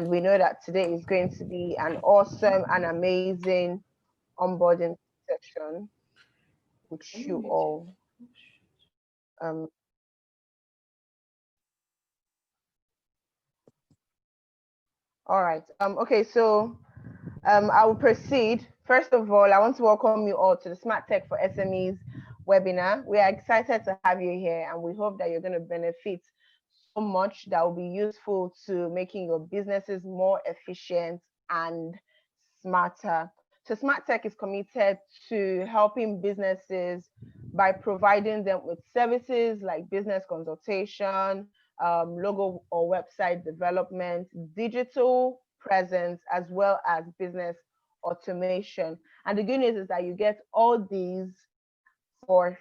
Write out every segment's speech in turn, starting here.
we know that today is going to be an awesome and amazing onboarding session with you all. All right. Okay, so I will proceed. First of all, I want to welcome you all to the Smart Tech for SMEs webinar. We are excited to have you here, and we hope that you're going to benefit so much that will be useful to making your businesses more efficient and smarter. So Smart Tech is committed to helping businesses by providing them with services like business consultation, logo or website development, digital presence, as well as business automation. And the good news is that you get all these for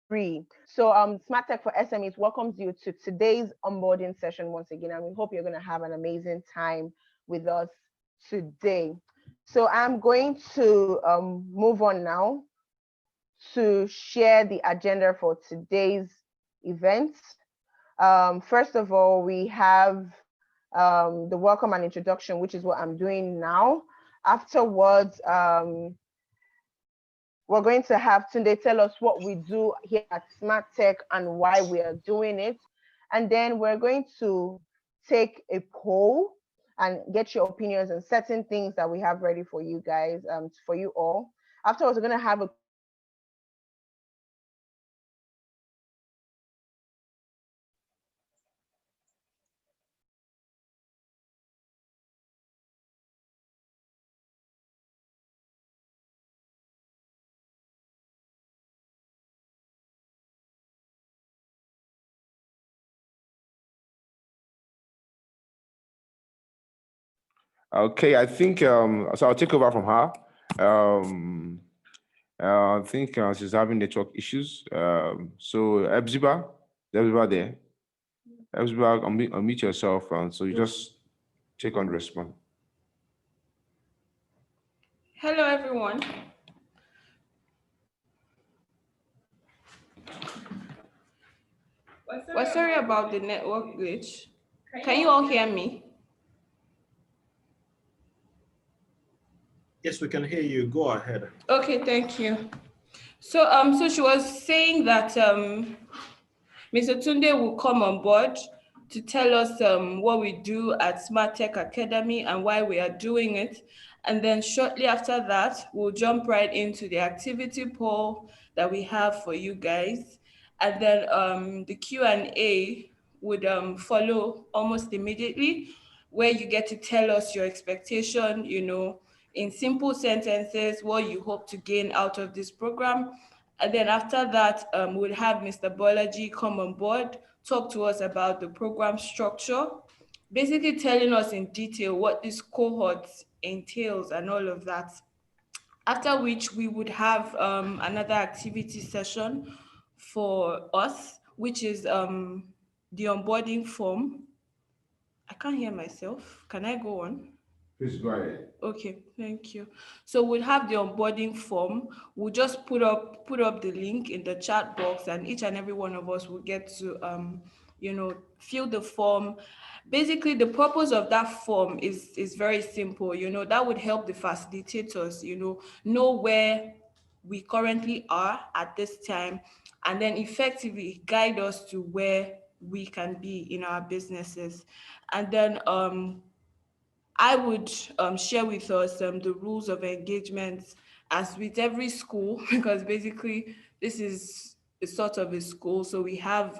free. So SmartTech for SMEs welcomes you to today's onboarding session once again, and we hope you're going to have an amazing time with us today. So I'm going to move on now to share the agenda for today's event. First of all, we have the welcome and introduction, which is what I'm doing now. Afterwards, we're going to have Tunde tell us what we do here at Smart Tech and why we are doing it. And then we're going to take a poll and get your opinions on certain things that we have ready for you guys, for you all. Afterwards, we're going to have a Okay, I think, so I'll take over from her. I think she's having network issues. So Ebziba, there. Ebziba, unmute yourself, so you just take on the response. Hello, everyone. We're sorry about the network glitch. Can you all hear me? Yes, we can hear you. Go ahead. Okay, thank you. So, so she was saying that Mr. Tunde will come on board to tell us what we do at Smart Tech Academy and why we are doing it. And then shortly after that, we'll jump right into the activity poll that we have for you guys. And then the Q&A would follow almost immediately, where you get to tell us your expectation, you know, in simple sentences, what you hope to gain out of this program. And then after that, we'll have Mr. Bolaji come on board, talk to us about the program structure, basically telling us in detail what this cohort entails and all of that. After which we would have another activity session for us, which is the onboarding form. I can't hear myself. Can I go on? Please go ahead. Okay, thank you. So we'll have the onboarding form. We'll just put up the link in the chat box, and each and every one of us will get to you know, fill the form. Basically, the purpose of that form is very simple. You know, that would help the facilitators, you know where we currently are at this time, and then effectively guide us to where we can be in our businesses. And then I would share with us the rules of engagement as with every school, because basically this is a sort of a school. So we have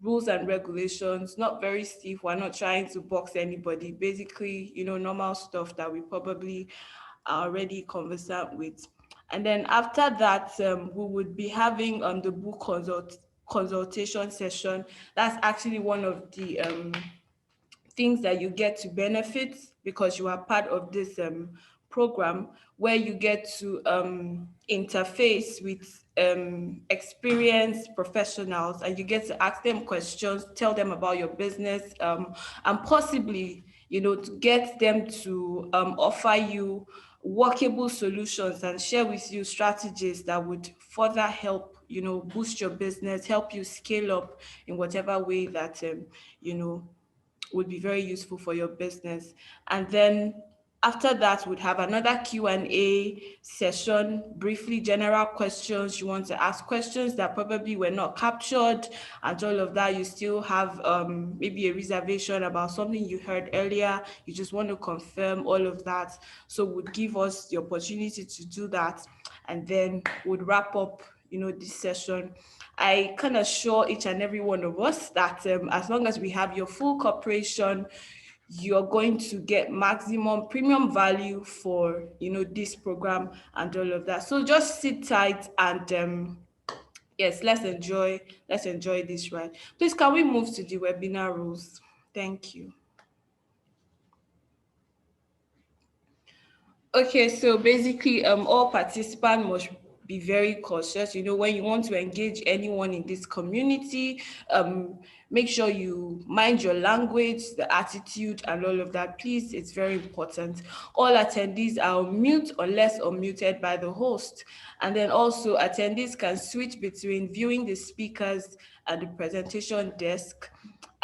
rules and regulations, not very stiff. We're not trying to box anybody. Basically, you know, normal stuff that we probably are already conversant with. And then after that, we would be having the book consultation session. That's actually one of the things that you get to benefit because you are part of this program, where you get to interface with experienced professionals, and you get to ask them questions, tell them about your business, and possibly, you know, to get them to offer you workable solutions and share with you strategies that would further help, you know, boost your business, help you scale up in whatever way that, you know, would be very useful for your business. And then after that, we'd have another Q&A session, briefly general questions. You want to ask questions that probably were not captured and all of that. You still have maybe a reservation about something you heard earlier. You just want to confirm all of that. So would give us the opportunity to do that, and then would wrap up, this session. I can assure each and every one of us that as long as we have your full cooperation, you're going to get maximum premium value for this program and all of that. So just sit tight and yes, let's enjoy this ride. Please, can we move to the webinar rules? Thank you. Okay, so basically, all participants must be very cautious. When you want to engage anyone in this community, make sure you mind your language, the attitude, and all of that. Please, it's very important. All attendees are on mute unless unmuted by the host. And then also, attendees can switch between viewing the speakers and the presentation desk.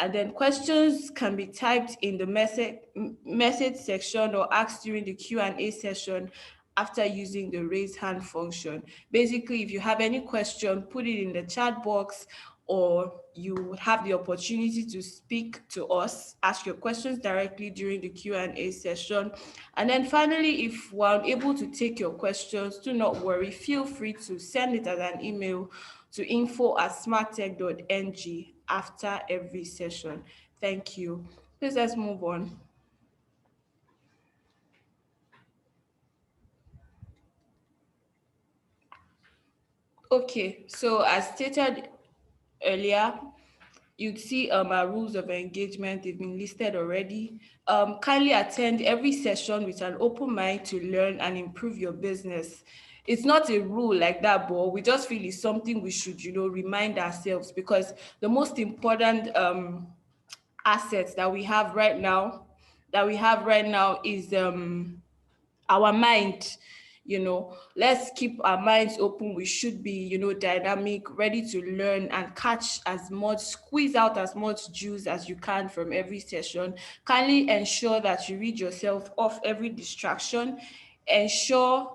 And then questions can be typed in the message section or asked during the Q&A session after using the raise hand function. Basically, if you have any question, put it in the chat box, or you have the opportunity to speak to us, ask your questions directly during the Q&A session. And then finally, if we're unable to take your questions, do not worry. Feel free to send it as an email to info@smarttech.ng after every session. Thank you. Please, let's move on. Okay, so as stated earlier, you'd see our rules of engagement. They've been listed already. Kindly attend every session with an open mind to learn and improve your business. It's not a rule like that, but we just feel it's something we should, remind ourselves, because the most important assets that we have right now is our mind. Let's keep our minds open. We should be dynamic, ready to learn and squeeze out as much juice as you can from every session. Kindly ensure that you read yourself off every distraction. Ensure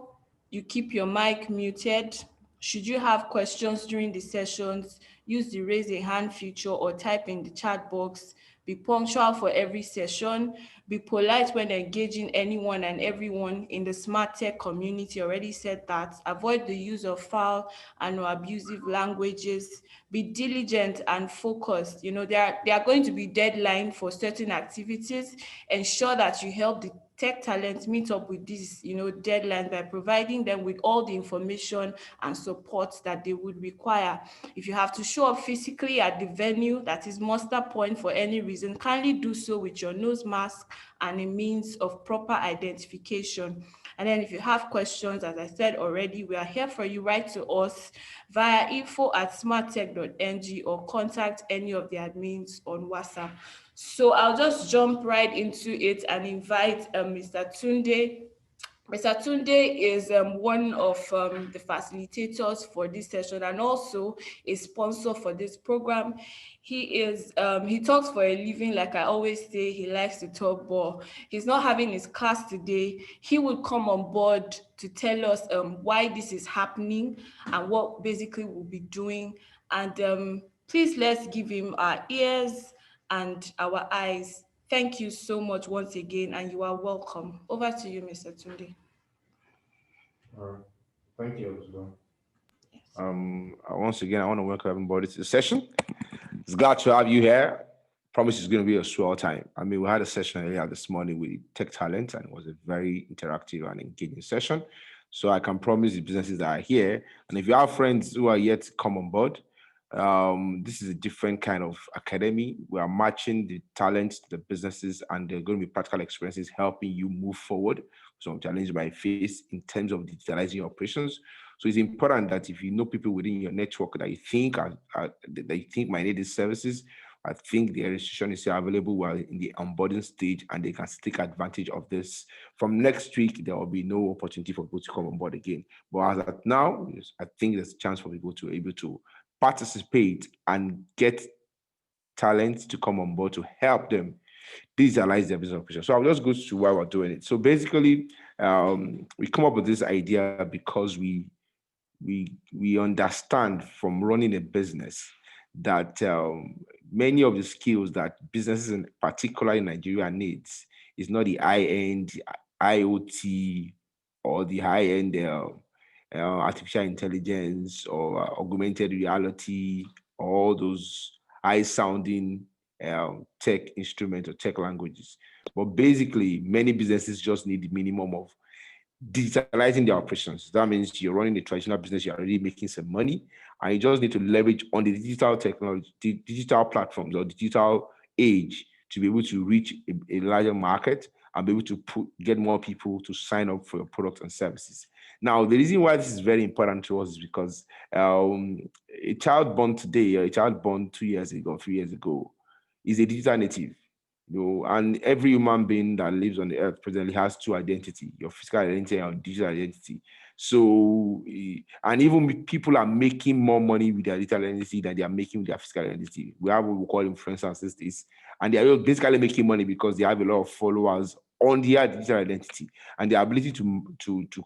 you keep your mic muted. Should you have questions during the sessions, use the raise a hand feature or type in the chat box. Be punctual for every session. Be polite when engaging anyone and everyone in the smart tech community. Already said that. Avoid the use of foul and abusive languages. Be diligent and focused. There are going to be deadlines for certain activities. Ensure that you help the tech talents meet up with these deadlines by providing them with all the information and support that they would require. If you have to show up physically at the venue, that is muster point, for any reason, kindly do so with your nose mask and a means of proper identification. And then if you have questions, as I said already, we are here for you. Write to us via info@smarttech.ng or contact any of the admins on WhatsApp. So I'll just jump right into it and invite Mr. Tunde. Mr. Tunde is one of the facilitators for this session and also a sponsor for this program. He talks for a living. Like I always say, he likes to talk, but he's not having his class today. He will come on board to tell us why this is happening and what basically we'll be doing. And please, let's give him our ears and our eyes. Thank you so much once again, and you are welcome. Over to you, Mr. Tunde. All right. Thank you, Elizabeth. Once again, I want to welcome everybody to the session. It's glad to have you here. Promise it's going to be a swell time. I mean, we had a session earlier this morning with tech talent, and it was a very interactive and engaging session. So I can promise the businesses that are here, and if you have friends who are yet to come on board, this is a different kind of academy. We are matching the talents to the businesses, and there are going to be practical experiences helping you move forward. Some challenges you might face in terms of digitalizing your operations. So it's important that if you know people within your network that you think might need these services, I think the registration is still available while in the onboarding stage, and they can take advantage of this. From next week, there will be no opportunity for people to come on board again. But as of now, I think there's a chance for people to be able to participate and get talent to come on board to help them digitalize their business operation. So I'll just go to why we're doing it. So basically, we come up with this idea because we understand from running a business that many of the skills that businesses, in particular in Nigeria, needs is not the high-end IoT or the high-end artificial intelligence or augmented reality, all those high-sounding tech instruments or tech languages. But basically, many businesses just need the minimum of digitalizing their operations. That means you're running a traditional business, you're already making some money, and you just need to leverage on the digital technology, digital platforms or digital age to be able to reach a larger market and be able to get more people to sign up for your products and services. Now, the reason why this is very important to us is because a child born today or a child born 2 years ago, 3 years ago, is a digital native. And every human being that lives on the earth presently has two identities, your physical identity and your digital identity. So, and even people are making more money with their digital identity than they are making with their physical identity. We have what we call influencers these days, and they are basically making money because they have a lot of followers on their digital identity, and the ability to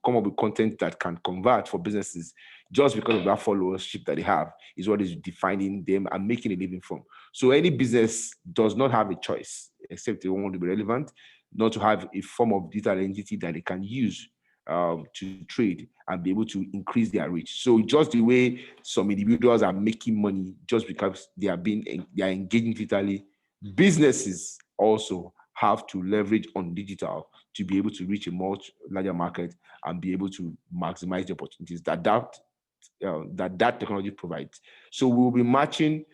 come up with content that can convert for businesses just because of that followership that they have is what is defining them and making a living from. So any business does not have a choice, except they want to be relevant, not to have a form of digital identity that they can use to trade and be able to increase their reach. So just the way some individuals are making money just because they are engaging digitally, businesses also have to leverage on digital to be able to reach a much larger market and be able to maximize the opportunities that technology provides. So we'll be matching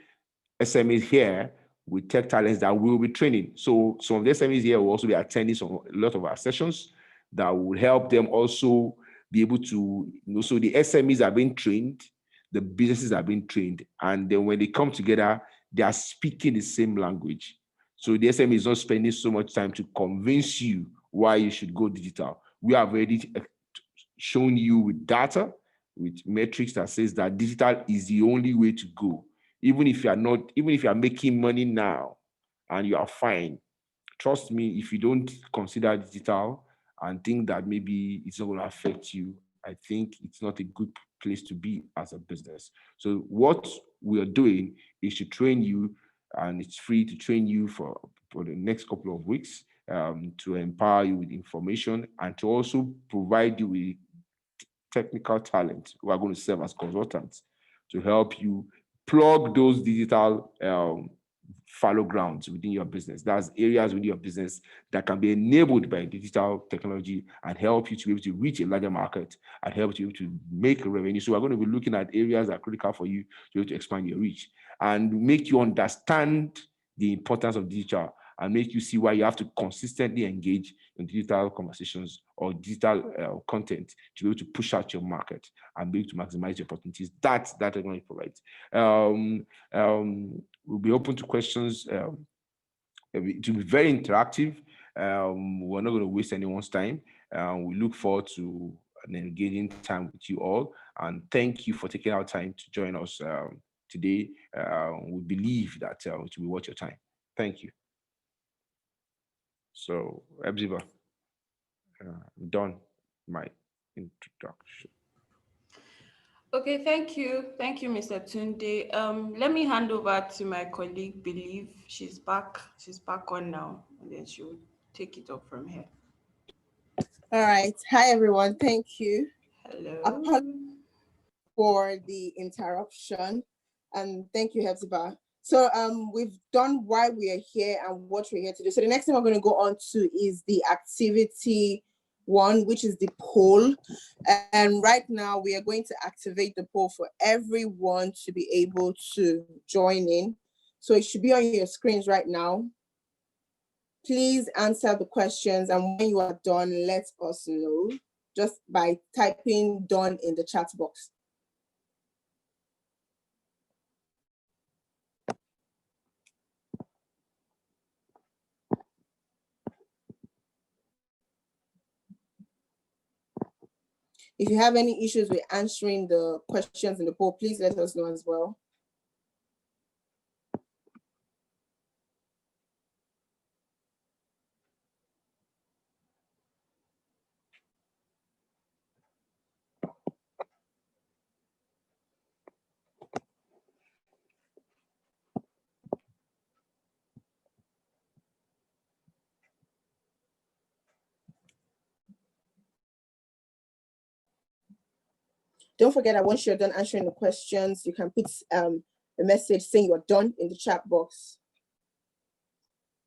SMEs here with tech talents that we'll be training. So some of the SMEs here will also be attending a lot of our sessions that will help them also be able to, so the SMEs are being trained, the businesses are being trained, and then when they come together, they are speaking the same language. So the SME is not spending so much time to convince you why you should go digital. We have already shown you with data, with metrics that says that digital is the only way to go. Even if you're making money now and you are fine, trust me, if you don't consider digital and think that maybe it's not going to affect you, I think it's not a good place to be as a business. So what we are doing is to train you, and it's free to train you for the next couple of weeks to empower you with information and to also provide you with technical talent who are going to serve as consultants to help you plug those digital fallow grounds within your business. That's areas within your business that can be enabled by digital technology and help you to be able to reach a larger market and help you to make revenue. So we're going to be looking at areas that are critical for you to be able to expand your reach and make you understand the importance of digital and make you see why you have to consistently engage in digital conversations or digital content to be able to push out your market and be able to maximize the opportunities that technology provides. We'll be open to questions. It will be very interactive. We're not going to waste anyone's time. We look forward to an engaging time with you all. And thank you for taking our time to join us today. We believe that it will be worth your time. Thank you. So, Ebziba, I'm done my introduction. Okay, thank you, Mr. Tunde. Let me hand over to my colleague, Believe. She's back on now, and then she'll take it up from here. All right. Hi, everyone. Thank you. Hello. Apologies for the interruption, and thank you, Hebziba. So we've done why we are here and what we're here to do. So the next thing we're going to go on to is the activity one, which is the poll. And right now we are going to activate the poll for everyone to be able to join in. So it should be on your screens right now. Please answer the questions, and when you are done, let us know just by typing done in the chat box. If you have any issues with answering the questions in the poll, please let us know as well. Don't forget that once you're done answering the questions, you can put a message saying you're done in the chat box.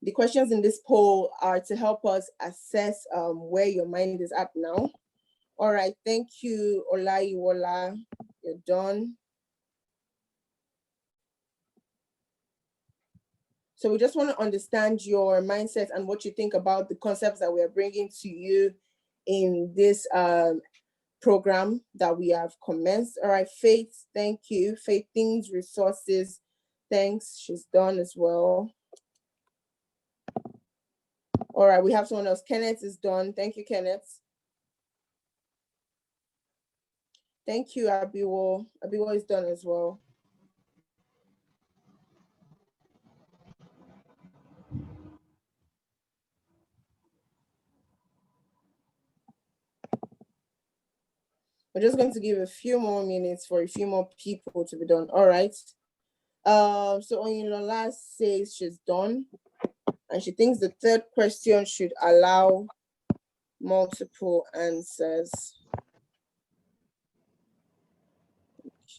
The questions in this poll are to help us assess where your mind is at now. All right, thank you, Olaiwola. You're done. So we just want to understand your mindset and what you think about the concepts that we are bringing to you in this program that we have commenced. All right, Faith, thank you. Faith, things, resources, thanks. She's done as well. All right, we have someone else. Kenneth is done. Thank you, Kenneth. Thank you, Abiwo. Abiwo is done as well. We're just going to give a few more minutes for a few more people to be done. All right. So Oyinlola says she's done, and she thinks the third question should allow multiple answers.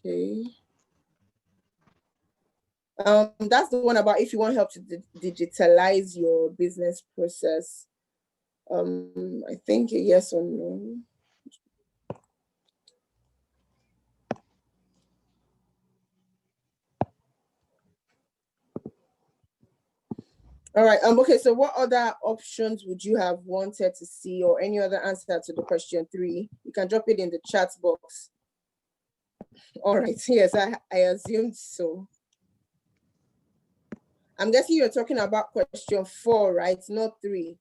Okay. That's the one about if you want help to digitalize your business process. I think a yes or no. All right. Okay. So, what other options would you have wanted to see, or any other answer to the question 3? You can drop it in the chat box. All right. Yes, I assumed so. I'm guessing you're talking about question 4, right? Not 3.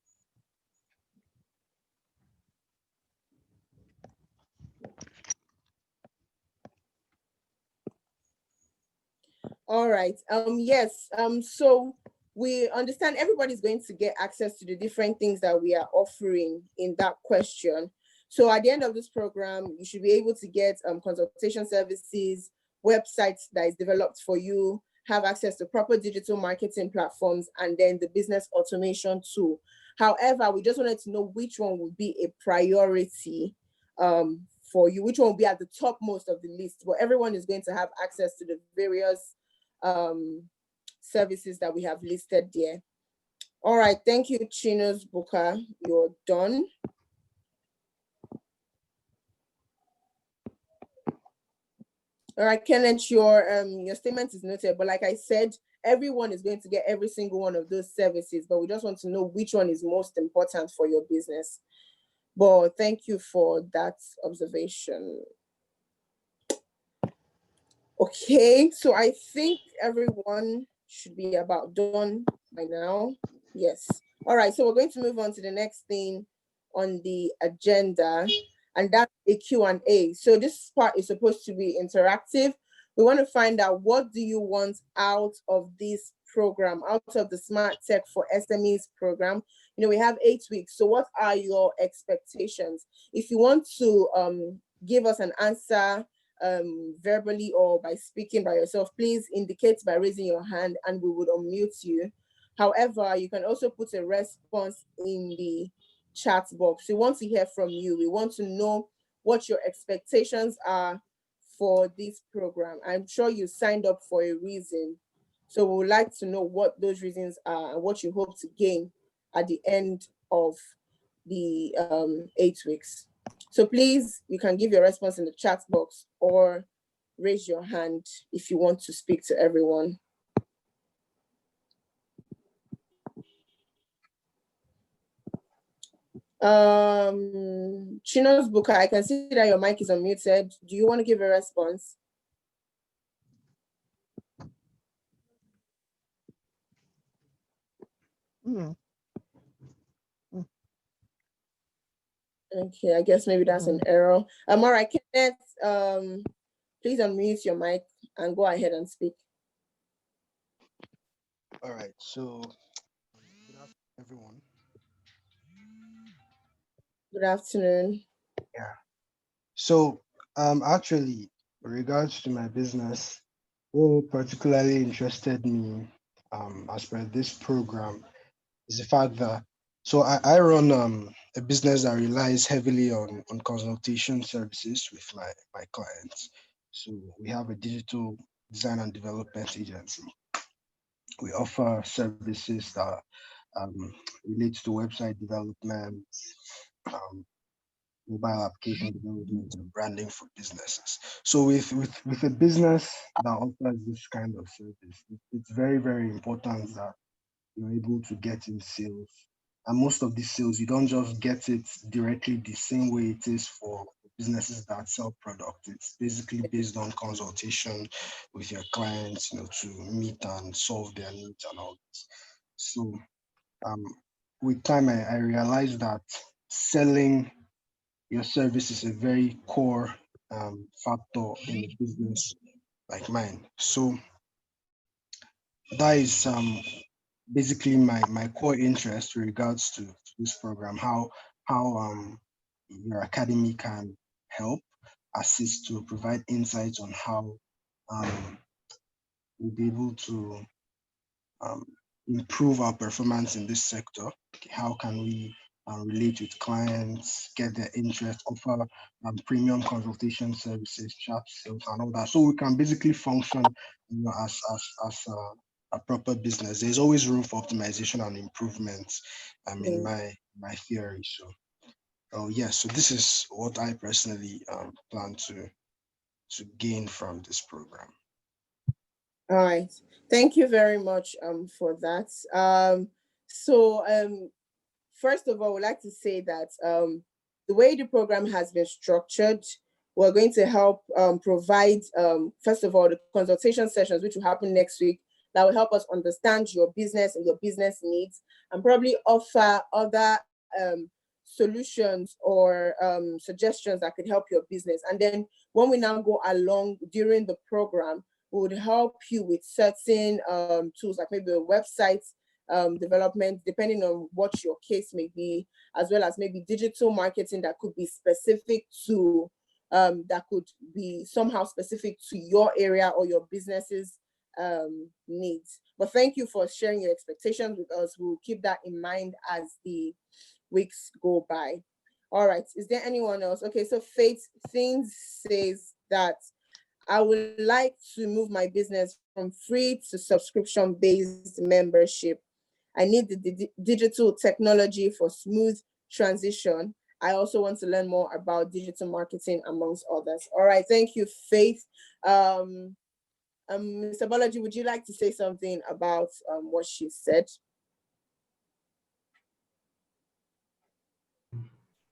All right. Yes. So we understand everybody's going to get access to the different things that we are offering in that question. So at the end of this program, you should be able to get consultation services, websites that is developed for you, have access to proper digital marketing platforms, and then the business automation tool. However, we just wanted to know which one would be a priority for you, which one will be at the top most of the list. But everyone is going to have access to the various services that we have listed there. All right, thank you, Chinos Buka. You're done. All right, Kenneth, your statement is noted, but like I said, everyone is going to get every single one of those services, but we just want to know which one is most important for your business. But thank you for that observation. Okay, so I think everyone should be about done by now. Yes. All right, so we're going to move on to the next thing on the agenda, and that's a Q&A. So this part is supposed to be interactive. We want to find out, what do you want out of this program, out of the Smart Tech for SMEs program? You know, we have 8 weeks. So what are your expectations? If you want to give us an answer verbally or by speaking by yourself, please indicate by raising your hand and we would unmute you. However, you can also put a response in the chat box. We want to hear from you. We want to know what your expectations are for this program. I'm sure you signed up for a reason. So we would like to know what those reasons are and what you hope to gain at the end of the 8 weeks. So please, you can give your response in the chat box or raise your hand if you want to speak to everyone. Chinos Buka, I can see that your mic is unmuted. Do you want to give a response? Okay, I guess maybe that's an error. All right, Kenneth, please unmute your mic and go ahead and speak. All right, so good afternoon, everyone. Good afternoon. Yeah. So actually, with regards to my business, what particularly interested me as per this program is the fact that So I run a business that relies heavily on consultation services with my clients. So we have a digital design and development agency. We offer services that relate to website development, um, mobile application development, and branding for businesses. So with a business that offers this kind of service, it's very, very important that you're able to get in sales. And most of these sales, you don't just get it directly the same way it is for businesses that sell products. It's basically based on consultation with your clients, to meet and solve their needs and all this. So um, with time, I realized that selling your service is a very core factor in a business like mine. So that is basically my core interest with regards to this program, how your academy can help assist to provide insights on how we'll be able to um, improve our performance in this sector. Okay, how can we relate with clients, get their interest, offer premium consultation services, chat sales, and all that. So we can basically function, as a proper business. There's always room for optimization and improvement. In my theory. So, oh yeah. So this is what I personally plan to gain from this program. All right. Thank you very much for that. First of all, I would like to say that the way the program has been structured, we're going to help provide, first of all, the consultation sessions, which will happen next week, that will help us understand your business and your business needs, and probably offer other solutions or suggestions that could help your business. And then when we now go along during the program, we would help you with certain tools, like maybe a website development, depending on what your case may be, as well as maybe digital marketing that could be specific to, that could be somehow specific to your area or your business's needs. But thank you for sharing your expectations with us. We'll keep that in mind as the weeks go by. All right, is there anyone else? Okay, so Faith Things says that I would like to move my business from free to subscription-based membership. I need the digital technology for smooth transition. I also want to learn more about digital marketing, amongst others. All right, thank you, Faith. Mr. Balaji, would you like to say something about what she said?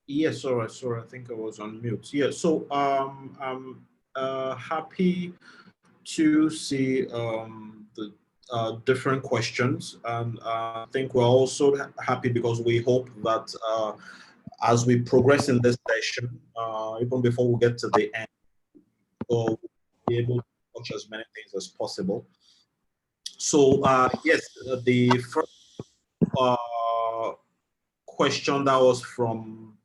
Yes, sorry, I think I was on mute. Yeah, so I'm happy to see the different questions, and I think we're also happy because we hope that as we progress in this session, even before we get to the end, we'll be able to touch as many things as possible. So yes, the first question that was from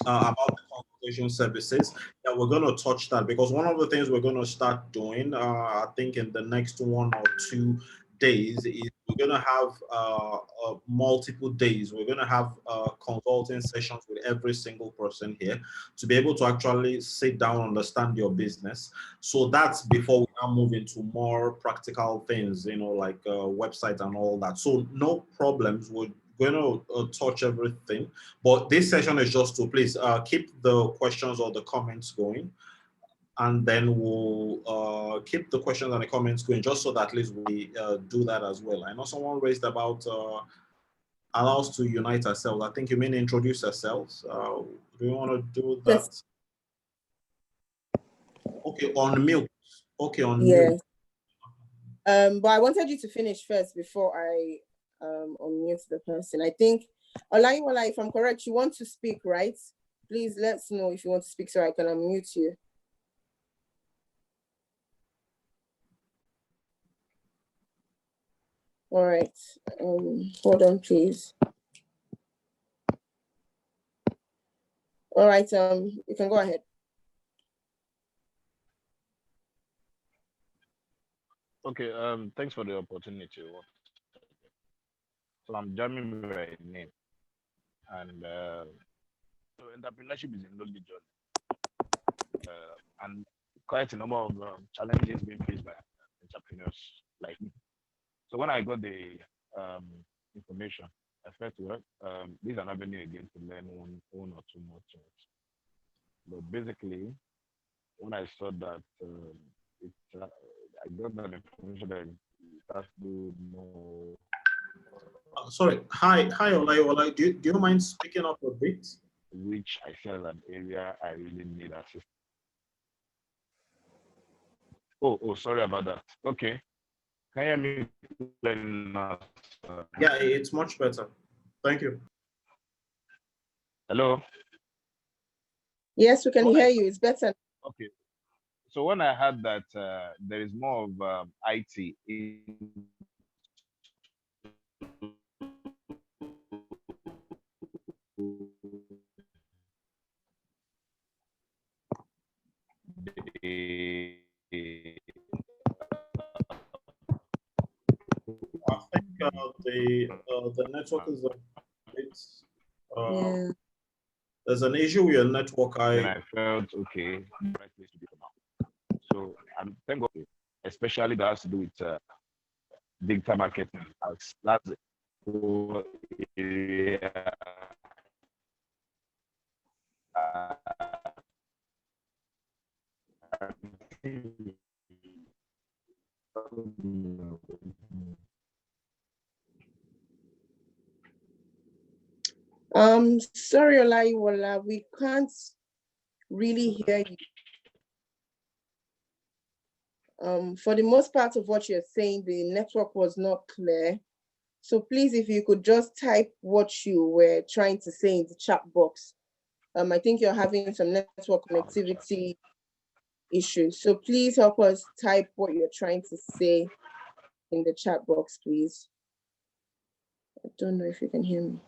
about the consultation services, that we're going to touch that, because one of the things we're going to start doing, I think in the next 1 or 2 days, is we're going to have multiple days. We're going to have consulting sessions with every single person here to be able to actually sit down, understand your business. So that's before we now move into more practical things, like websites and all that. So no problems. We're going to touch everything, but this session is just to please keep the questions or the comments going, and then we'll keep the questions and the comments going, just so that at least we do that as well. I know someone raised about allow us to unite ourselves. I think you mean introduce ourselves. Do you want to do that? Yes. Okay, on mute. Okay, on yes. mute. But I wanted you to finish first before I unmute the person. I think, Olaiwola, if I'm correct, you want to speak, right? Please let us know if you want to speak so I can unmute you. All right, hold on, please. All right, you can go ahead. Okay, thanks for the opportunity. So I'm Jeremy by name, and so entrepreneurship is a lonely journey, and quite a number of challenges being faced by entrepreneurs like me. So when I got the information, I felt well, this is an avenue again to learn one or two more things. But basically, when I saw that I got that information that it has to do more. Sorry. Hi, Olai. Do you mind speaking up a bit? Which I feel an area I really need assistance. Oh, sorry about that. Okay. Can you hear me clearly now? Yeah, it's much better. Thank you. Hello? Yes, we can hear you. It's better. Okay. So when I heard that there is more of IT in I think the network is a bit. Yeah. There's an issue with your network. then I felt okay, right place to be for now. So I'm thank God, especially that has to do with digital marketing. That's the whole area. Sorry, Olaiwola, we can't really hear you. For the most part of what you're saying, the network was not clear. So please, if you could just type what you were trying to say in the chat box. I think you're having some network connectivity issues. So please help us type what you're trying to say in the chat box, please. I don't know if you can hear me.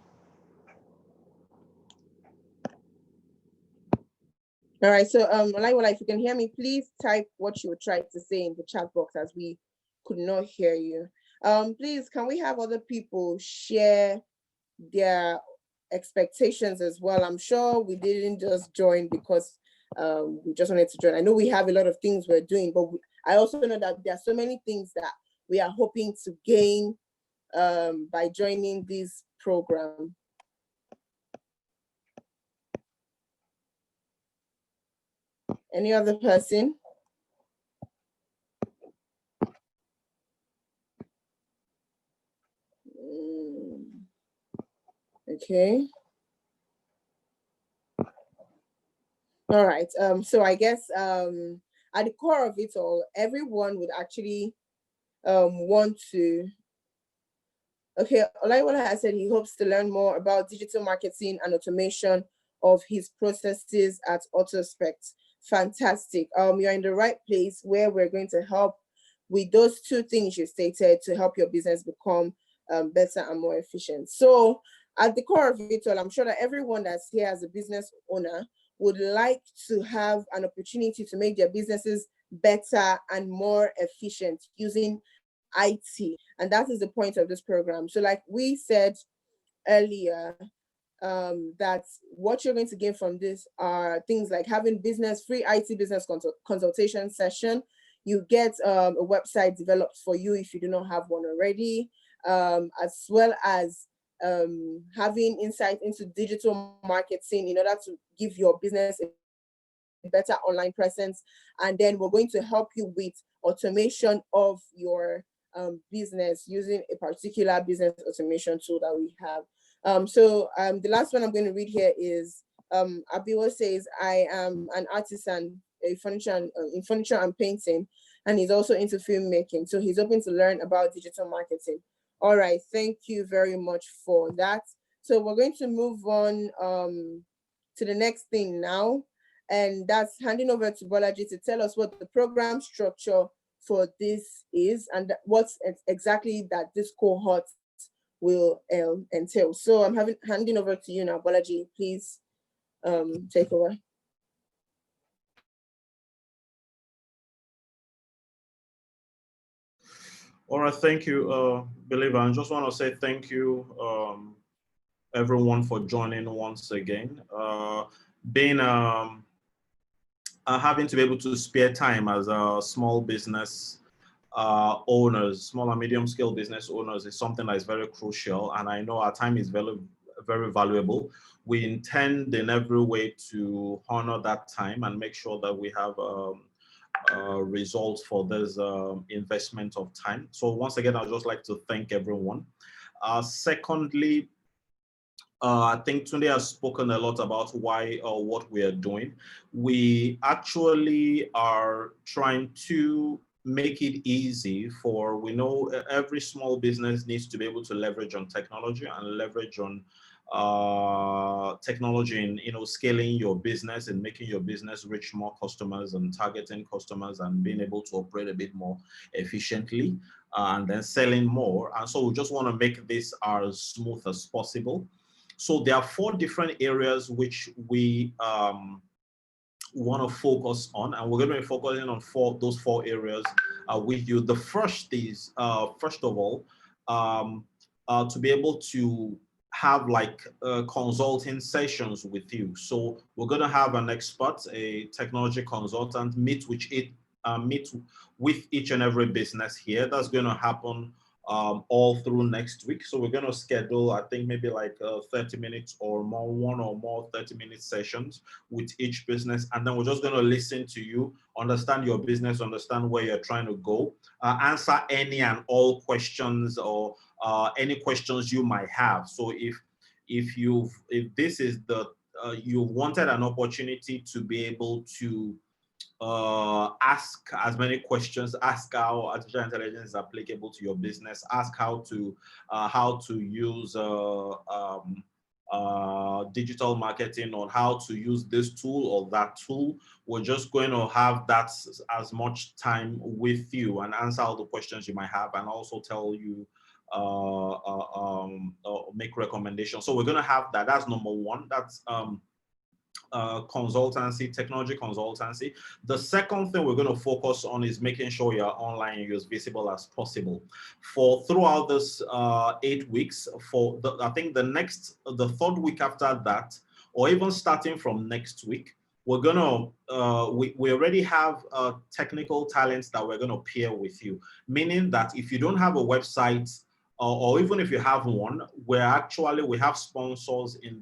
All right, so Olaiwola, if you can hear me, please type what you were trying to say in the chat box, as we could not hear you. Please, can we have other people share their expectations as well? I'm sure we didn't just join because we just wanted to join. I know we have a lot of things we're doing, but I also know that there are so many things that we are hoping to gain by joining this program. Any other person? Okay. All right. So I guess at the core of it all, everyone would actually want to. Okay, Olaiwola has said he hopes to learn more about digital marketing and automation of his processes at Autospect. Fantastic. You're in the right place where we're going to help with those two things you stated to help your business become better and more efficient. So at the core of it all, I'm sure that everyone that's here as a business owner would like to have an opportunity to make their businesses better and more efficient using IT, and that is the point of this program. So like we said earlier, that what you're going to gain from this are things like having free IT business consultation session. You get a website developed for you if you do not have one already, as well as having insight into digital marketing in order to give your business a better online presence. And then we're going to help you with automation of your business using a particular business automation tool that we have. The last one I'm going to read here is Abiwa says, I am an artisan in furniture and painting, and he's also into filmmaking. So he's hoping to learn about digital marketing. All right, thank you very much for that. So we're going to move on to the next thing now, and that's handing over to Bolaji to tell us what the program structure for this is and what's exactly that this cohort will entail. So I'm handing over to you now, Bolaji. Please take over. All right, thank you, Believer. I just want to say thank you, everyone, for joining once again. Being having to be able to spare time as a small business owners, small and medium scale business owners, is something that is very crucial. And I know our time is very, very valuable. We intend in every way to honor that time and make sure that we have results for this investment of time. So once again, I'd just like to thank everyone. Secondly, I think Tunde has spoken a lot about why or what we are doing. We actually are trying to make it easy for, we know every small business needs to be able to leverage on technology and leverage on technology in, you know, scaling your business and making your business reach more customers and targeting customers and being able to operate a bit more efficiently and then selling more. And so we just want to make this as smooth as possible. So there are 4 different areas which we want to focus on, and we're going to be focusing on those four areas with you. The first is, first of all, to be able to have like consulting sessions with you. So we're going to have an expert, a technology consultant, meet with each and every business here. That's going to happen all through next week. So we're going to schedule, I think, maybe like 30 minutes or more, 1 or more 30-minute sessions with each business. And then we're just going to listen to you, understand your business, understand where you're trying to go, answer any and all questions or any questions you might have. So if this is the, you wanted an opportunity to be able to ask as many questions, ask how artificial intelligence is applicable to your business, ask how to use digital marketing, or how to use this tool or that tool. We're just going to have that as much time with you and answer all the questions you might have, and also tell you make recommendations. So we're going to have that. That's number 1. That's consultancy, technology consultancy. The second thing we're going to focus on is making sure you're online and you're as visible as possible. For throughout this 8 weeks, for the, I think the third week after that, or even starting from next week, we're gonna we already have technical talents that we're gonna pair with you. Meaning that if you don't have a website, or even if you have one, we have sponsors in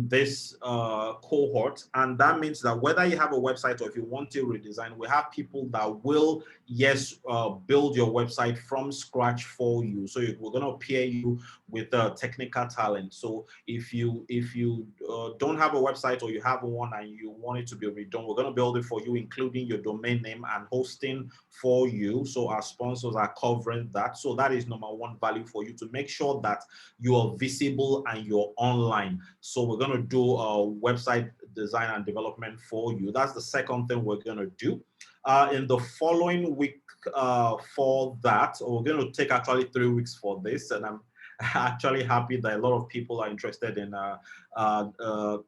this cohort, and that means that whether you have a website or if you want to redesign, we have people that will, yes, build your website from scratch for you. So we're going to pair you with technical talent. So if you don't have a website, or you have one and you want it to be redone, we're going to build it for you, including your domain name and hosting for you. So our sponsors are covering that. So that is number 1 value for you, to make sure that you are visible and you're online. So we're going to do website design and development for you. That's the second thing we're going to do. In the following week for that, we're going to take actually 3 weeks for this, and I'm actually happy that a lot of people are interested in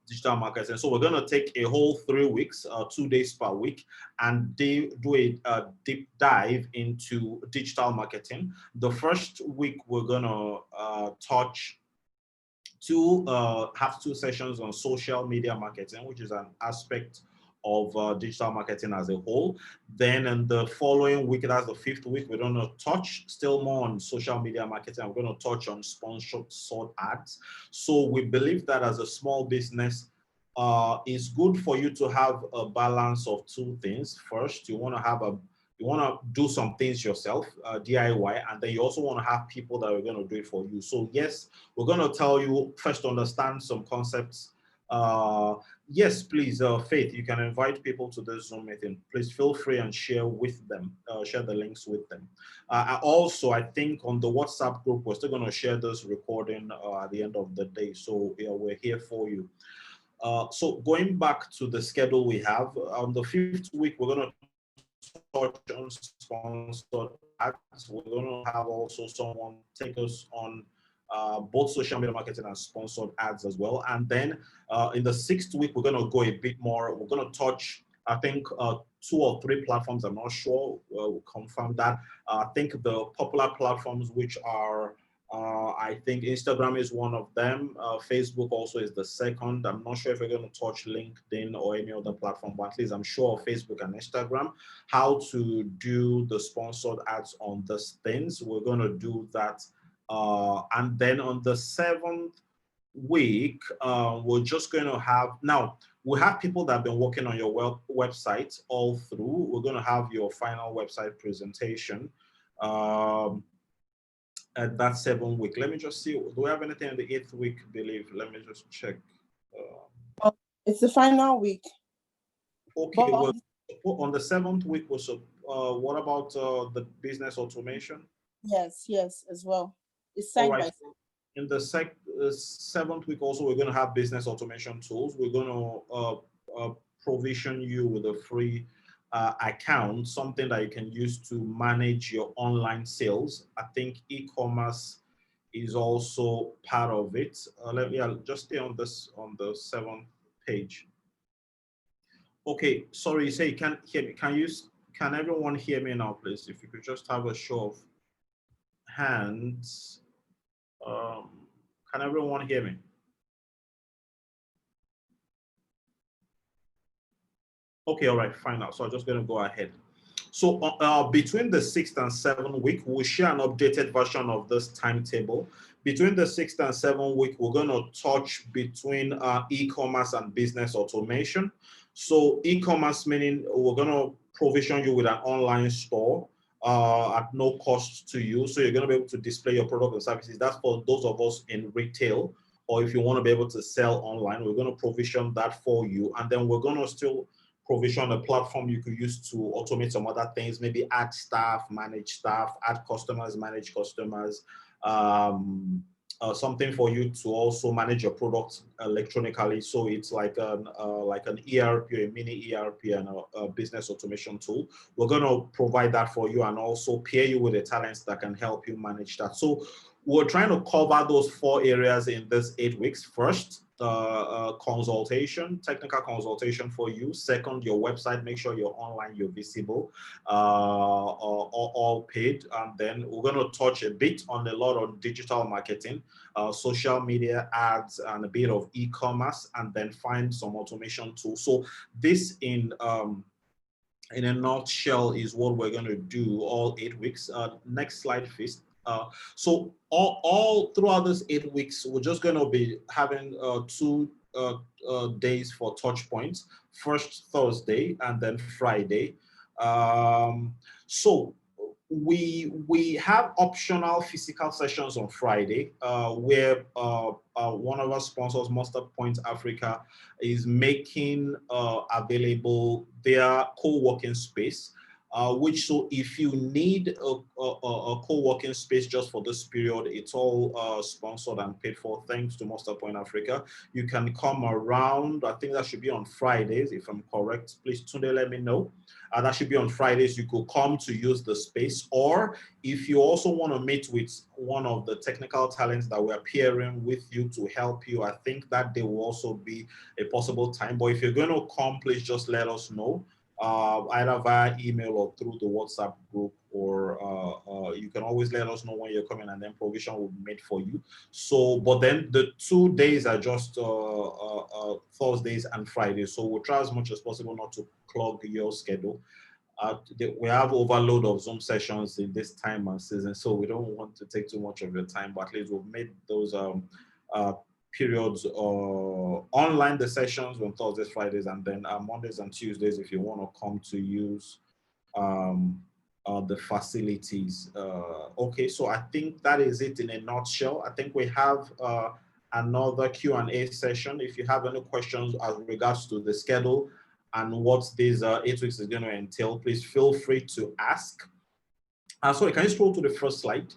digital marketing. So we're going to take a whole 3 weeks, 2 days per week, and do a deep dive into digital marketing. The first week we're going to have 2 sessions on social media marketing, which is an aspect of digital marketing as a whole. Then in the following week, that's the 5th week, we're going to touch still more on social media marketing. We're going to touch on sponsored ads. So we believe that as a small business, it's good for you to have a balance of 2 things. First, you want to do some things yourself, DIY, and then you also want to have people that are going to do it for you. So yes, we're going to tell you first to understand some concepts. Yes, please, Faith, you can invite people to this Zoom meeting. Please feel free and share with them, share the links with them. Also, I think on the WhatsApp group, we're still going to share this recording at the end of the day. So yeah, we're here for you. So going back to the schedule we have, on the 5th week, we're going to touch on sponsored ads. We're going to have also someone take us on both social media marketing and sponsored ads as well. And then in the 6th week, we're going to go a bit more. We're going to touch I think 2 or 3 platforms, I'm not sure, will confirm that. I think the popular platforms, which are, I think Instagram is one of them. Facebook also is the second. I'm not sure if we're going to touch LinkedIn or any other platform, but at least I'm sure Facebook and Instagram. How to do the sponsored ads on these things, we're going to do that. And then on the 7th week, we're just going to have, now we have people that have been working on your website all through. We're going to have your final website presentation at that 7th week. Let me just see, do we have anything in the 8th week, believe? Let me just check. It's the final week. Okay, But well, on the 7th week, what about the business automation? yes, as well. It's All side right. by side. In the 7th week also, we're going to have business automation tools. We're going to provision you with a free account, something that you can use to manage your online sales. I think e-commerce is also part of it. Let me just stay on this on the 7th page. Okay, sorry, you say you can't hear me. Can everyone hear me now, please? If you could just have a show of hands. Can everyone hear me? Okay, all right, fine now. So I'm just going to go ahead. So between the 6th and 7th week, we'll share an updated version of this timetable. Between the 6th and 7th week, we're going to touch between e-commerce and business automation. So e-commerce meaning we're going to provision you with an online store at no cost to you. So you're going to be able to display your product and services. That's for those of us in retail, or if you want to be able to sell online, we're going to provision that for you. And then we're going to still provision a platform you could use to automate some other things, maybe add staff, manage staff, add customers, manage customers, something for you to also manage your products electronically. So it's like an ERP, a mini ERP, and a business automation tool. We're going to provide that for you and also pair you with the talents that can help you manage that. So we're trying to cover those 4 areas in this 8 weeks. First, consultation, technical consultation for you. Second, your website, make sure you're online, you're visible, all paid. And then we're going to touch a bit on a lot of digital marketing, social media ads, and a bit of e-commerce, and then find some automation tools. So this in a nutshell is what we're going to do all 8 weeks. Next slide, please. So all throughout this 8 weeks, we're just going to be having 2 days for touch points. First Thursday and then Friday. So we have optional physical sessions on Friday, where one of our sponsors, Monster Point Africa, is making available their co-working space. Which, so if you need a co-working space just for this period, it's all sponsored and paid for, thanks to Monster Point Africa. You can come around, I think that should be on Fridays, if I'm correct. Please, Tunde, let me know. That should be on Fridays. You could come to use the space, or if you also want to meet with one of the technical talents that we're pairing with you to help you, I think that there will also be a possible time. But if you're going to come, please just let us know. Either via email or through the WhatsApp group, or you can always let us know when you're coming, and then provision will be made for you. So, but then the 2 days are just Thursdays and Fridays. So we'll try as much as possible not to clog your schedule. We have overload of Zoom sessions in this time and season, so we don't want to take too much of your time, but at least we've made those periods online, the sessions on Thursdays, Fridays, and then Mondays and Tuesdays if you want to come to use the facilities. Okay, so I think that is it in a nutshell. I think we have another Q&A session. If you have any questions as regards to the schedule and what these 8 weeks is going to entail, please feel free to ask. Sorry, can you scroll to the first slide?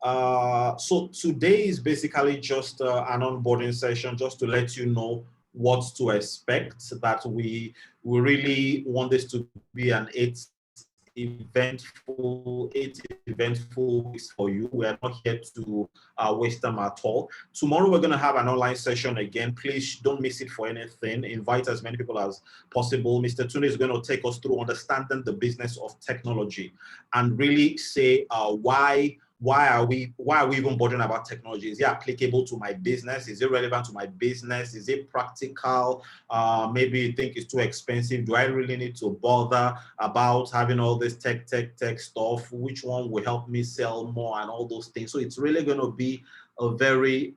So today is basically just an onboarding session, just to let you know what to expect, that we really want this to be an 8 eventful 8 eventful weeks for you. We are not here to waste them at all. Tomorrow we're going to have an online session again. Please don't miss it for anything. Invite as many people as possible. Mr. Tune is going to take us through understanding the business of technology and really say why are we even bothering about technology? Is it applicable to my business? Is it relevant to my business? Is it practical? Maybe you think it's too expensive. Do I really need to bother about having all this tech stuff? Which one will help me sell more and all those things? So it's really going to be a very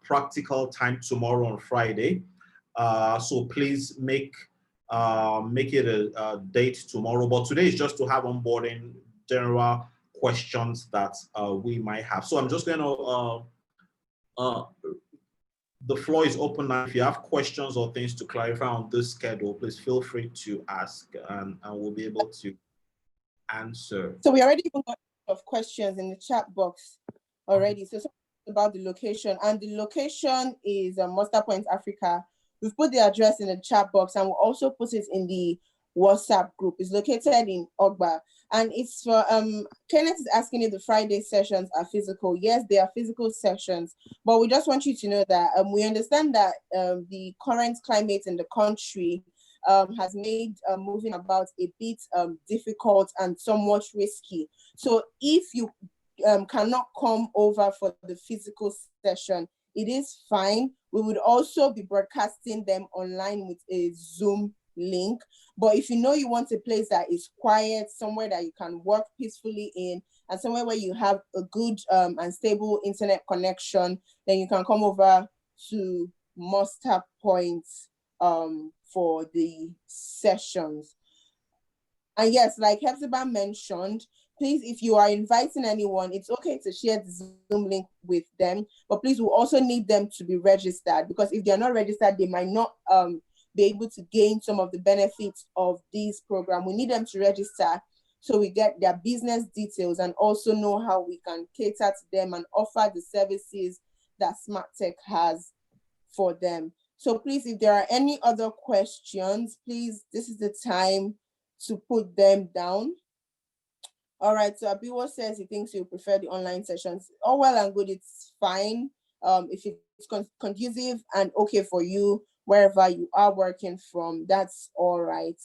practical time tomorrow on Friday. So please make it a date tomorrow. But today is just to have onboarding general questions that we might have. So I'm just going to, the floor is open now. If you have questions or things to clarify on this schedule, please feel free to ask and we'll be able to answer. So we already got a lot of questions in the chat box already. So about the location, and the location is Monster Point Africa. We've put the address in the chat box and we'll also put it in the WhatsApp group. It's located in Ogba. And it's for, Kenneth is asking if the Friday sessions are physical. Yes, they are physical sessions, but we just want you to know that we understand that the current climate in the country has made moving about a bit difficult and somewhat risky. So if you cannot come over for the physical session, it is fine. We would also be broadcasting them online with a Zoom link. But if you know you want a place that is quiet, somewhere that you can work peacefully in, and somewhere where you have a good and stable internet connection, then you can come over to Monster Point for the sessions. And yes, like Hepzibah mentioned, please, if you are inviting anyone, it's okay to share the Zoom link with them, but please, we'll also need them to be registered, because if they're not registered, they might not be able to gain some of the benefits of this program. We need them to register so we get their business details and also know how we can cater to them and offer the services that SmartTech has for them. So please, if there are any other questions, please, this is the time to put them down. All right, so Abiwo says he thinks he'll prefer the online sessions. Oh, well and good, it's fine. If it's conducive and okay for you, wherever you are working from, that's all right.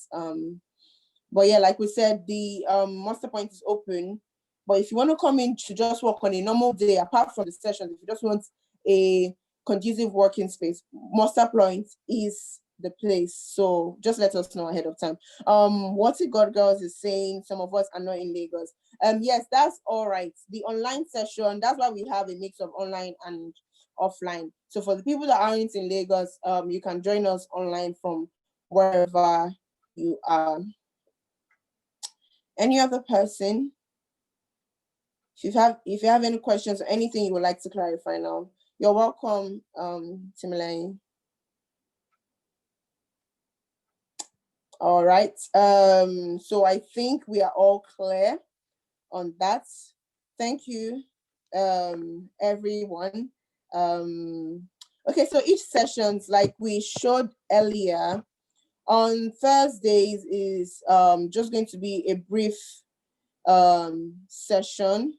But yeah, like we said, the Monster Point is open. But if you want to come in to just work on a normal day, apart from the sessions, if you just want a conducive working space, Monster Point is the place. So just let us know ahead of time. What's it God Girls is saying, some of us are not in Lagos. Yes, that's all right. The online session, that's why we have a mix of online and offline. So for the people that aren't in Lagos, you can join us online from wherever you are. Any other person? If you have any questions or anything you would like to clarify now, you're welcome, Timilane. All right. So I think we are all clear on that. Thank you, everyone. Okay, so each sessions, like we showed earlier, on Thursdays is just going to be a brief session.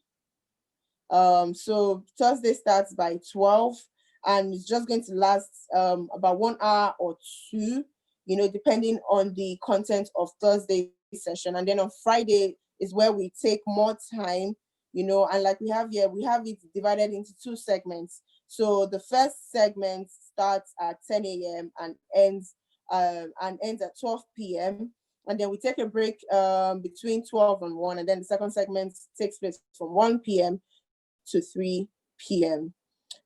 So Thursday starts by 12 and it's just going to last about 1 hour or 2, you know, depending on the content of Thursday session. And then on Friday is where we take more time, you know, and like we have here, we have it divided into 2 segments. So the first segment starts at 10 a.m. and ends at 12 p.m. And then we take a break between 12 and 1. And then the second segment takes place from 1 p.m. to 3 p.m.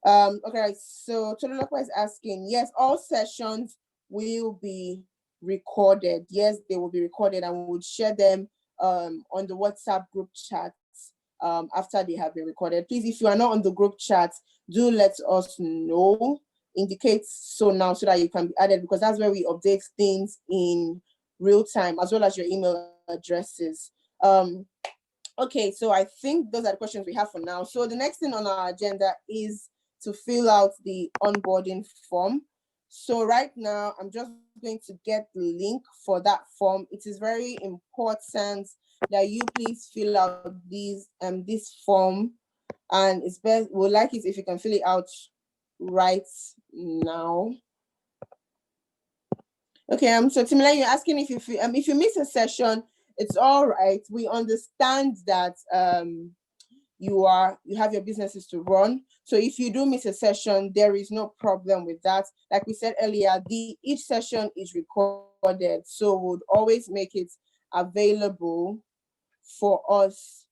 Okay, so Tolulokwa is asking, yes, all sessions will be recorded. Yes, they will be recorded and we will share them on the WhatsApp group chat after they have been recorded. Please, if you are not on the group chat, do let us know. Indicate so now so that you can be added, because that's where we update things in real time, as well as your email addresses. Okay, so I think those are the questions we have for now. So the next thing on our agenda is to fill out the onboarding form. So right now, I'm just going to get the link for that form. It is very important that you please fill out this form, and it's best, we'd like it if you can fill it out right now. Okay, so Timila, you're asking if you miss a session, it's all right. We understand that you have your businesses to run. So if you do miss a session, there is no problem with that. Like we said earlier, each session is recorded, so we'll always make it available for us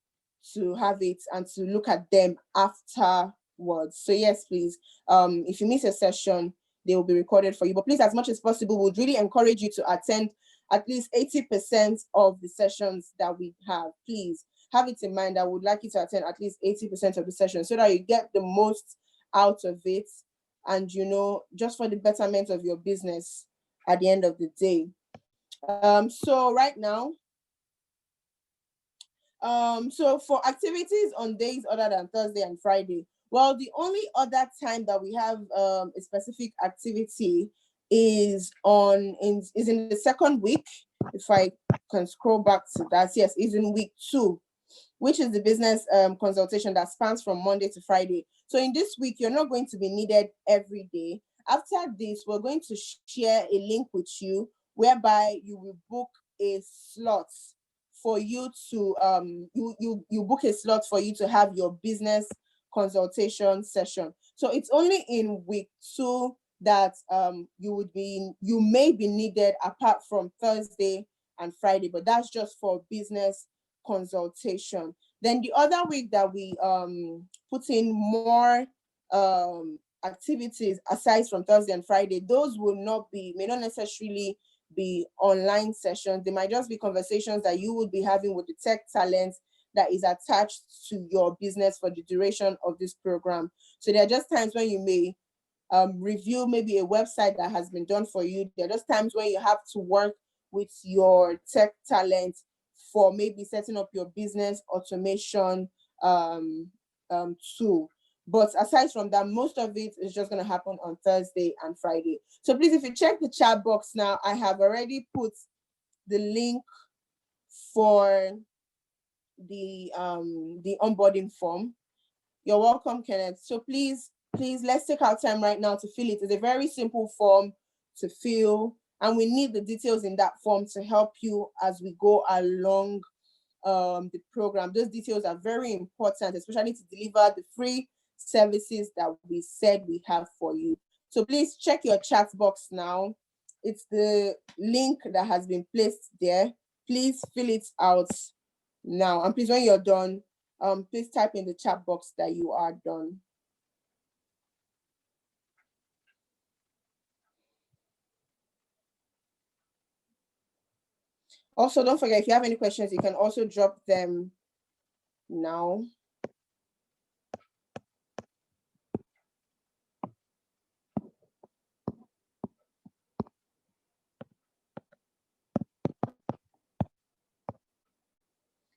to have it and to look at them afterwards. So yes, please, if you miss a session, they will be recorded for you. But please, as much as possible, we'd really encourage you to attend at least 80% of the sessions that we have. Please have it in mind. I would like you to attend at least 80% of the sessions so that you get the most out of it, and just for the betterment of your business at the end of the day. So right now, so for activities on days other than Thursday and Friday, well, the only other time that we have a specific activity is in the second week. If I can scroll back to that, yes, is in week 2, which is the business consultation that spans from Monday to Friday. So in this week, you're not going to be needed every day. After this, we're going to share a link with you whereby you will book a slot for you to you book a slot for you to have your business consultation session. So it's only in week 2 that you may be needed, apart from Thursday and Friday, but that's just for business consultation. Then the other week that we put in more activities aside from Thursday and Friday, those may not necessarily be online sessions. They might just be conversations that you would be having with the tech talent that is attached to your business for the duration of this program. So there are just times when you may review maybe a website that has been done for you. There are just times when you have to work with your tech talent for maybe setting up your business automation tool. But aside from that, most of it is just going to happen on Thursday and Friday. So please, if you check the chat box now, I have already put the link for the onboarding form. You're welcome, Kenneth. So please, let's take our time right now to fill it. It's a very simple form to fill, and we need the details in that form to help you as we go along the program. Those details are very important, especially to deliver the free services that we said we have for you. So please check your chat box now. It's the link that has been placed there. Please fill it out now. And please, when you're done, please type in the chat box that you are done. Also, don't forget, if you have any questions, you can also drop them now.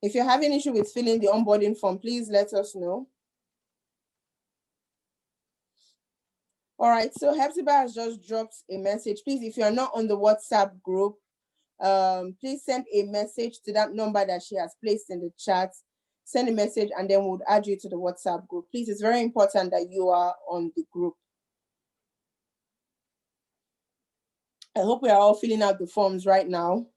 If you're having issue with filling the onboarding form, please let us know. All right, so Hepzibah has just dropped a message. Please, if you are not on the WhatsApp group, please send a message to that number that she has placed in the chat. Send a message and then we'll add you to the WhatsApp group. Please, it's very important that you are on the group. I hope we are all filling out the forms right now.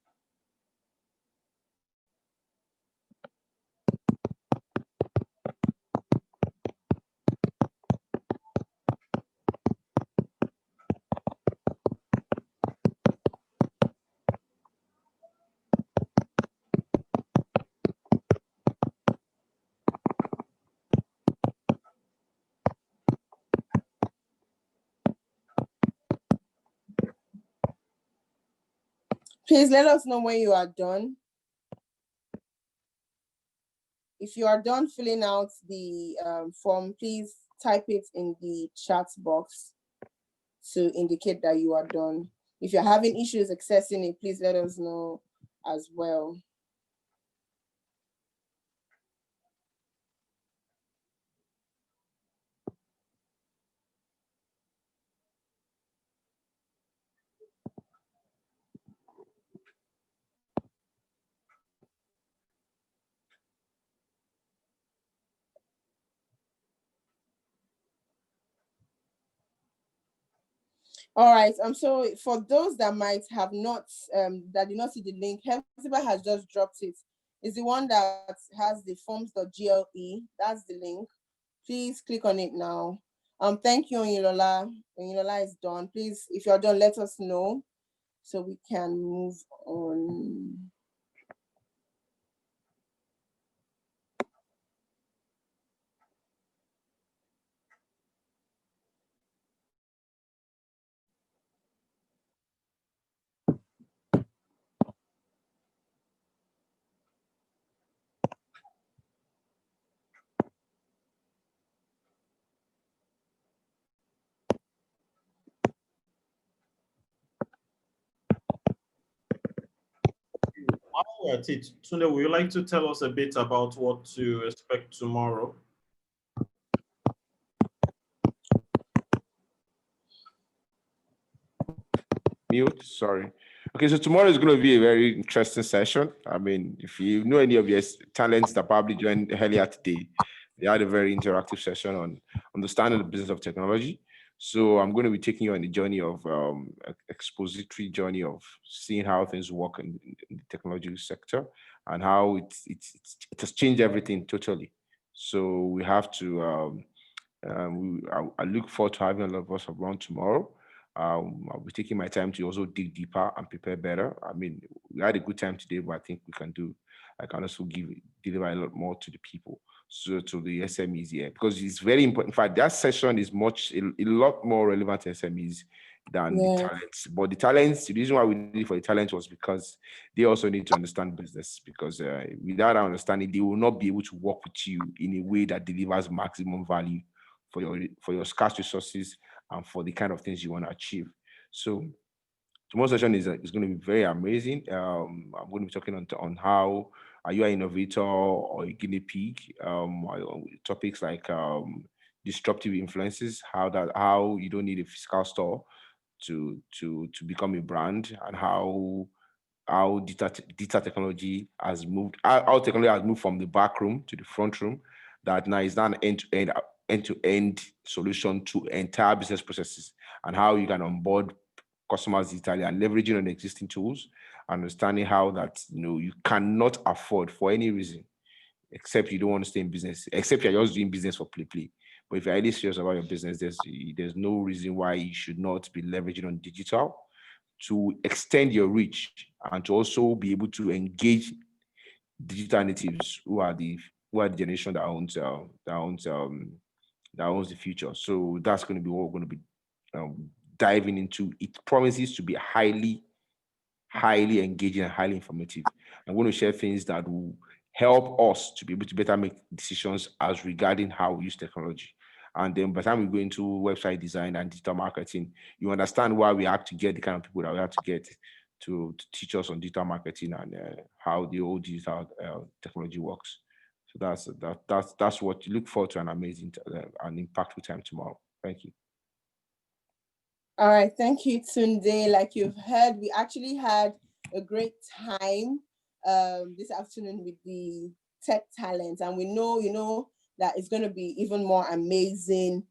Please let us know when you are done. If you are done filling out the form, please type it in the chat box to indicate that you are done. If you're having issues accessing it, please let us know as well. All right. So for those that might have not, that did not see the link, Hepzibah has just dropped it. It's the one that has the forms.gle. That's the link. Please click on it now. Thank you, Onilola. Onilola is done. Please, if you're done, let us know so we can move on. While we're at it, Tunde, would you like to tell us a bit about what to expect tomorrow? Mute, sorry. Okay, so tomorrow is going to be a very interesting session. I mean, if you know any of your talents that probably joined earlier today, they had a very interactive session on understanding the business of technology. So I'm going to be taking you on a journey of expository journey of seeing how things work in the technology sector and how it has changed everything totally. So we have to. I look forward to having a lot of us around tomorrow. I'll be taking my time to also dig deeper and prepare better. I mean, we had a good time today, but I think I can also deliver a lot more to the people, so to the SMEs here, because it's very important. In fact, that session is a lot more relevant to SMEs than the talents. But the talents, the reason why we did it for the talents was because they also need to understand business, because without understanding, they will not be able to work with you in a way that delivers maximum value for your scarce resources and for the kind of things you want to achieve. So tomorrow's session is going to be very amazing. I'm going to be talking on how are you an innovator or a guinea pig? Topics like disruptive influences, how you don't need a physical store to become a brand, and how data technology has moved, how technology has moved from the back room to the front room, that now is not an end-to-end solution to entire business processes, and how you can onboard customers digitally and leveraging on existing tools, understanding how that you cannot afford for any reason, except you don't want to stay in business, except you're just doing business for play. But if you're really serious about your business, there's no reason why you should not be leveraging on digital to extend your reach and to also be able to engage digital natives who are the generation that owns the future. So that's going to be what we're going to be diving into. It promises to be highly engaging and highly informative. I'm going to share things that will help us to be able to better make decisions as regarding how we use technology. And then by the time we go into website design and digital marketing, you understand why we have to get the kind of people that we have to get to teach us on digital marketing and how the old digital technology works. So that's what you look forward to, an amazing and impactful time tomorrow. Thank you. All right, thank you, Tunde. Like you've heard, we actually had a great time this afternoon with the tech talent, and we know, that it's going to be even more amazing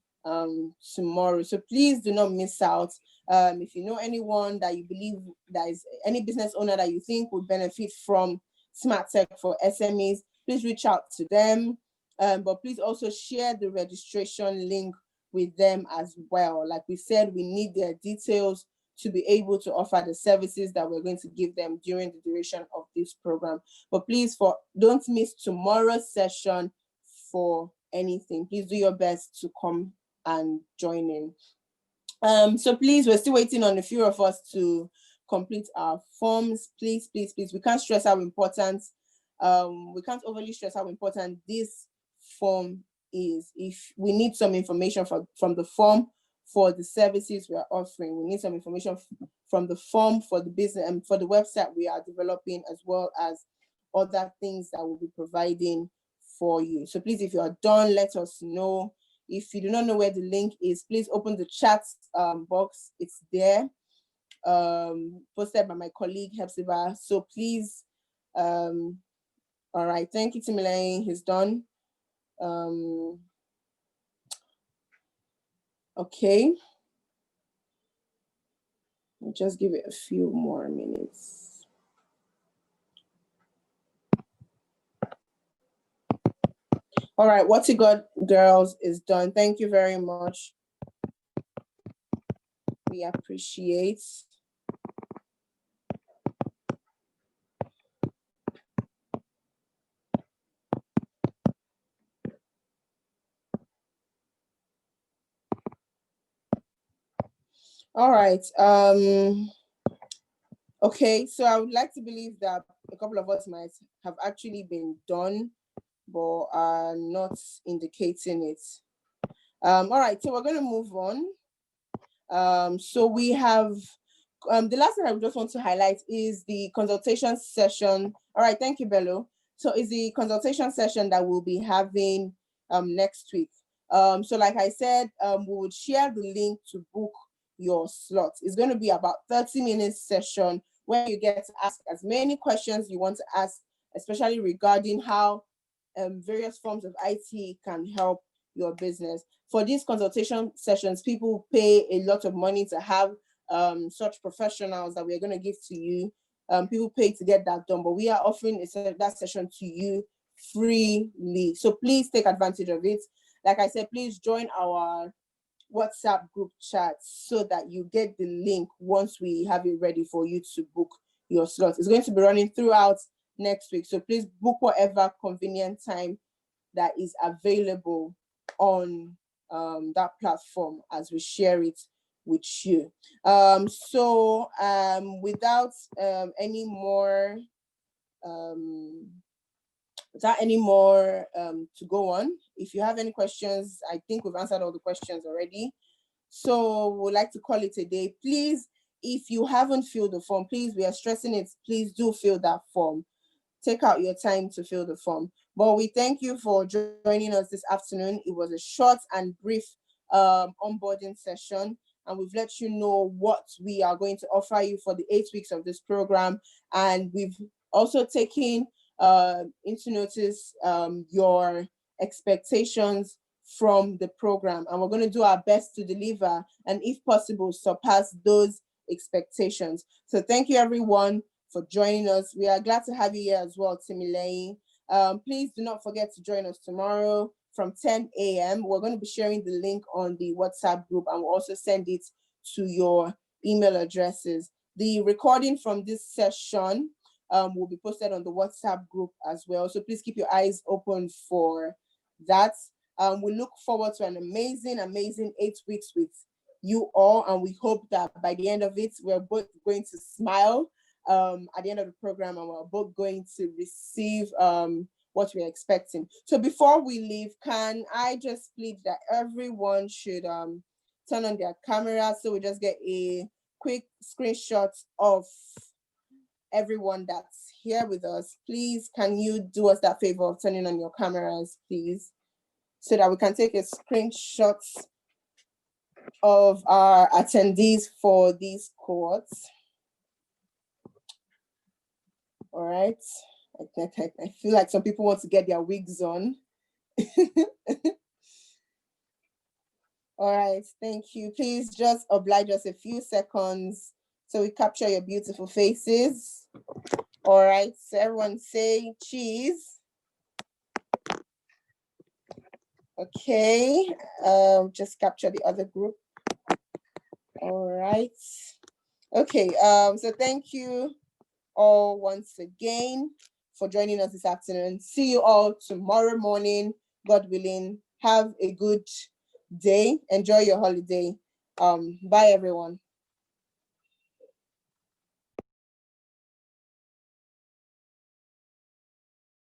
tomorrow. So please do not miss out. If you know anyone that you believe that is any business owner that you think would benefit from Smart Tech for SMEs, please reach out to them. But please also share the registration link with them as well. Like we said, we need their details to be able to offer the services that we're going to give them during the duration of this program. But please, don't miss tomorrow's session for anything. Please do your best to come and join in. So please, we're still waiting on a few of us to complete our forms. Please, we can't stress how important, we can't overly stress how important this form is. If we need some information from the form for the services we are offering, we need some information from the form for the business and for the website we are developing, as well as other things that we'll be providing for you. So please, if you are done, let us know. If you do not know where the link is, please open the chat box. It's there, posted by my colleague Hepzibah. So please, all right, thank you, Timileyin. He's done. Okay. Just give it a few more minutes. All right, what you got, girls, is done. Thank you very much. We appreciate. All right. Okay, so I would like to believe that a couple of us might have actually been done, but are not indicating it. All right, so we're going to move on. So we have, the last thing I just want to highlight is the consultation session. All right, thank you, Bello. So it's the consultation session that we'll be having next week. So like I said, we would share the link to book your slot. It's going to be about 30-minute session where you get to ask as many questions you want to ask, especially regarding how various forms of IT can help your business. For these consultation sessions, people pay a lot of money to have such professionals that we're going to give to you. People pay to get that done, but we are offering that session to you freely. So please take advantage of it. Like I said, please join our WhatsApp group chat so that you get the link once we have it ready for you to book your slot. It's going to be running throughout next week. So please book whatever convenient time that is available on that platform as we share it with you. Without any more to go on, if you have any questions, I think we've answered all the questions already. So we'd like to call it a day. Please, if you haven't filled the form, please, we are stressing it, please do fill that form. Take out your time to fill the form. But we thank you for joining us this afternoon. It was a short and brief onboarding session, and we've let you know what we are going to offer you for the 8 weeks of this program. And we've also taken into notice your expectations from the program, and we're going to do our best to deliver and, if possible, surpass those expectations. So thank you everyone for joining us. We are glad to have you here as well, Timileyin. Please do not forget to join us tomorrow from 10 a.m. We're going to be sharing the link on the WhatsApp group, and we'll also send it to your email addresses. The recording from this session will be posted on the WhatsApp group as well. So please keep your eyes open for that. We look forward to an amazing 8 weeks with you all, and we hope that by the end of it, we're both going to smile at the end of the program, and we're both going to receive what we're expecting. So before we leave, can I just plead that everyone should turn on their camera so we just get a quick screenshot of everyone that's here with us. Please, can you do us that favor of turning on your cameras, please, so that we can take a screenshot of our attendees for these cohorts. All right. I feel like some people want to get their wigs on. All right, thank you. Please just oblige us a few seconds so we capture your beautiful faces. All right, so everyone say cheese. Okay, just capture the other group. All right. Okay, so thank you all once again for joining us this afternoon. See you all tomorrow morning, God willing. Have a good day. Enjoy your holiday. Bye, everyone.